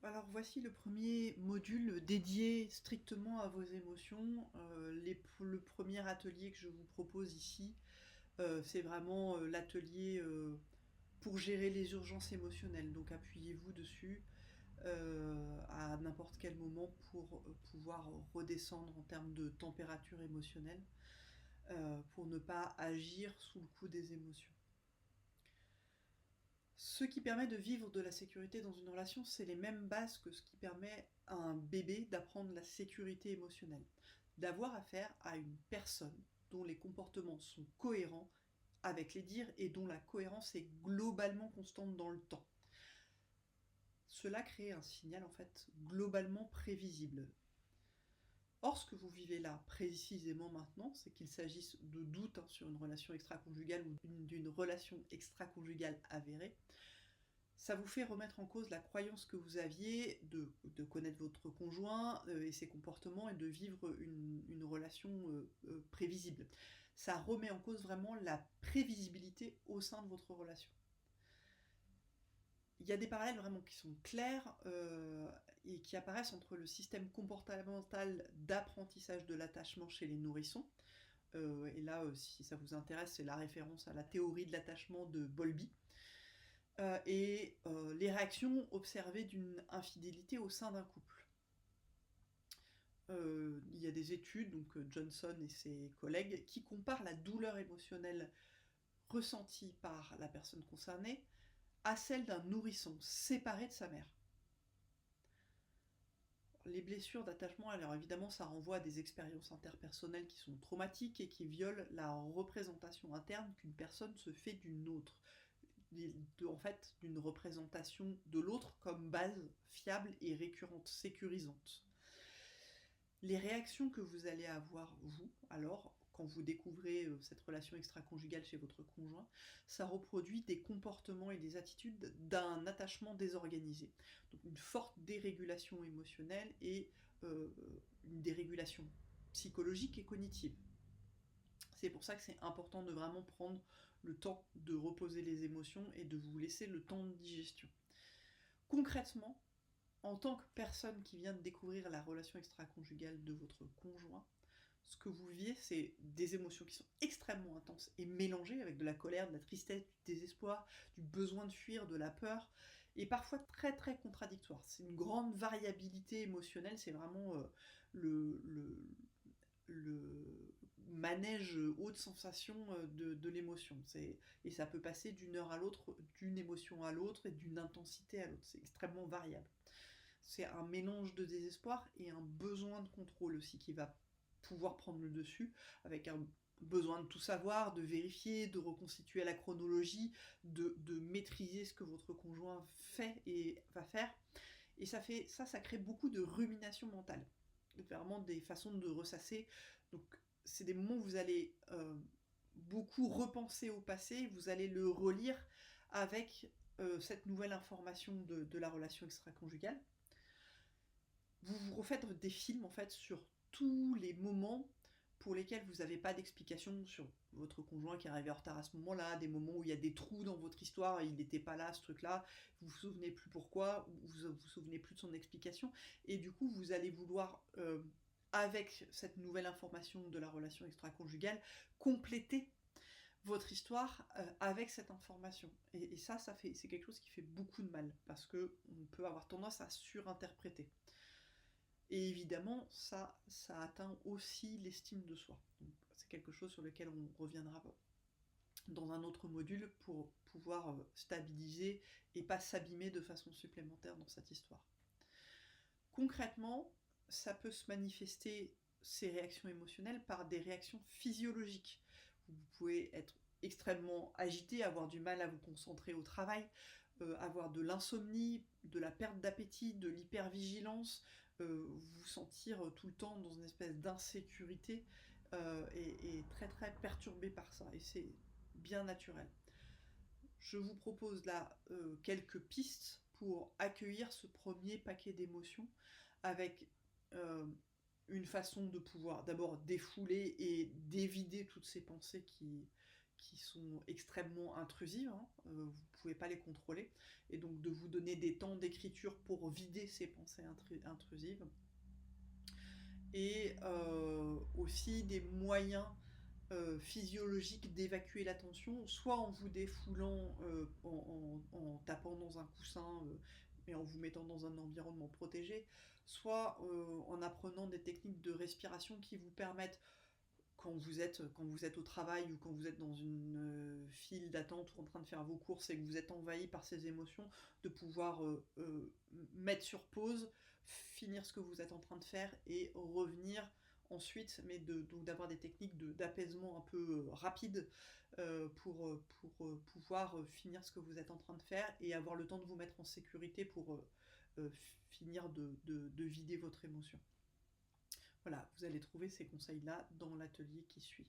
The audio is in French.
Alors voici le premier module dédié strictement à vos émotions. Le premier atelier que je vous propose ici, c'est vraiment l'atelier pour gérer les urgences émotionnelles. Donc appuyez-vous dessus à n'importe quel moment pour pouvoir redescendre en termes de température émotionnelle, pour ne pas agir sous le coup des émotions. Ce qui permet de vivre de la sécurité dans une relation, c'est les mêmes bases que ce qui permet à un bébé d'apprendre la sécurité émotionnelle. D'avoir affaire à une personne dont les comportements sont cohérents avec les dires et dont la cohérence est globalement constante dans le temps. Cela crée un signal en fait globalement prévisible. Or, ce que vous vivez là précisément maintenant, c'est qu'il s'agisse de doutes sur une relation extra-conjugale ou d'une relation extra-conjugale avérée, ça vous fait remettre en cause la croyance que vous aviez de connaître votre conjoint et ses comportements et de vivre une relation prévisible. Ça remet en cause vraiment la prévisibilité au sein de votre relation. Il y a des parallèles vraiment qui sont clairs et qui apparaissent entre le système comportemental d'apprentissage de l'attachement chez les nourrissons, et là, si ça vous intéresse, c'est la référence à la théorie de l'attachement de Bowlby, et les réactions observées d'une infidélité au sein d'un couple. Il y a des études, donc Johnson et ses collègues, qui comparent la douleur émotionnelle ressentie par la personne concernée à celle d'un nourrisson séparé de sa mère. Les blessures d'attachement, alors évidemment, ça renvoie à des expériences interpersonnelles qui sont traumatiques et qui violent la représentation interne qu'une personne se fait d'une autre. En fait, d'une représentation de l'autre comme base fiable et récurrente, sécurisante. Les réactions que vous allez avoir, vous, alors, quand vous découvrez cette relation extra-conjugale chez votre conjoint, ça reproduit des comportements et des attitudes d'un attachement désorganisé. Donc une forte dérégulation émotionnelle et une dérégulation psychologique et cognitive. C'est pour ça que c'est important de vraiment prendre le temps de reposer les émotions et de vous laisser le temps de digestion. Concrètement, en tant que personne qui vient de découvrir la relation extra-conjugale de votre conjoint, ce que vous vivez, c'est des émotions qui sont extrêmement intenses et mélangées avec de la colère, de la tristesse, du désespoir, du besoin de fuir, de la peur, et parfois très très contradictoires. C'est une grande variabilité émotionnelle, c'est vraiment le manège haute sensation de l'émotion. Et ça peut passer d'une heure à l'autre, d'une émotion à l'autre et d'une intensité à l'autre. C'est extrêmement variable. C'est un mélange de désespoir et un besoin de contrôle aussi qui va pouvoir prendre le dessus, avec un besoin de tout savoir, de vérifier, de reconstituer la chronologie, de maîtriser ce que votre conjoint fait et va faire. Et ça crée beaucoup de rumination mentale. Vraiment des façons de ressasser. Donc c'est des moments où vous allez beaucoup repenser au passé, vous allez le relire avec cette nouvelle information de la relation extra-conjugale. Vous vous refaites des films en fait sur tous les moments pour lesquels vous n'avez pas d'explication sur votre conjoint qui est arrivé en retard à ce moment-là, des moments où il y a des trous dans votre histoire et il n'était pas là, ce truc-là, vous vous souvenez plus pourquoi, ou vous vous souvenez plus de son explication, et du coup vous allez vouloir, avec cette nouvelle information de la relation extra-conjugale, compléter votre histoire avec cette information. Et ça, c'est quelque chose qui fait beaucoup de mal, parce qu'on peut avoir tendance à surinterpréter. Et évidemment, ça atteint aussi l'estime de soi. Donc, c'est quelque chose sur lequel on reviendra dans un autre module pour pouvoir stabiliser et pas s'abîmer de façon supplémentaire dans cette histoire. Concrètement, ça peut se manifester, ces réactions émotionnelles, par des réactions physiologiques. Vous pouvez être extrêmement agité, avoir du mal à vous concentrer au travail, avoir de l'insomnie, de la perte d'appétit, de l'hypervigilance, vous sentir tout le temps dans une espèce d'insécurité et très très perturbé par ça. Et c'est bien naturel. Je vous propose là quelques pistes pour accueillir ce premier paquet d'émotions avec une façon de pouvoir d'abord défouler et d'évider toutes ces pensées qui sont extrêmement intrusives, hein, vous ne pouvez pas les contrôler, et donc de vous donner des temps d'écriture pour vider ces pensées intrusives, et aussi des moyens physiologique d'évacuer la tension, soit en vous défoulant, en tapant dans un coussin et en vous mettant dans un environnement protégé, soit en apprenant des techniques de respiration qui vous permettent, quand vous êtes au travail ou quand vous êtes dans une file d'attente ou en train de faire vos courses et que vous êtes envahi par ces émotions, de pouvoir mettre sur pause, finir ce que vous êtes en train de faire et revenir ensuite, mais d'avoir des techniques d'apaisement un peu rapides pour pouvoir finir ce que vous êtes en train de faire et avoir le temps de vous mettre en sécurité pour finir de vider votre émotion. Voilà, vous allez trouver ces conseils-là dans l'atelier qui suit.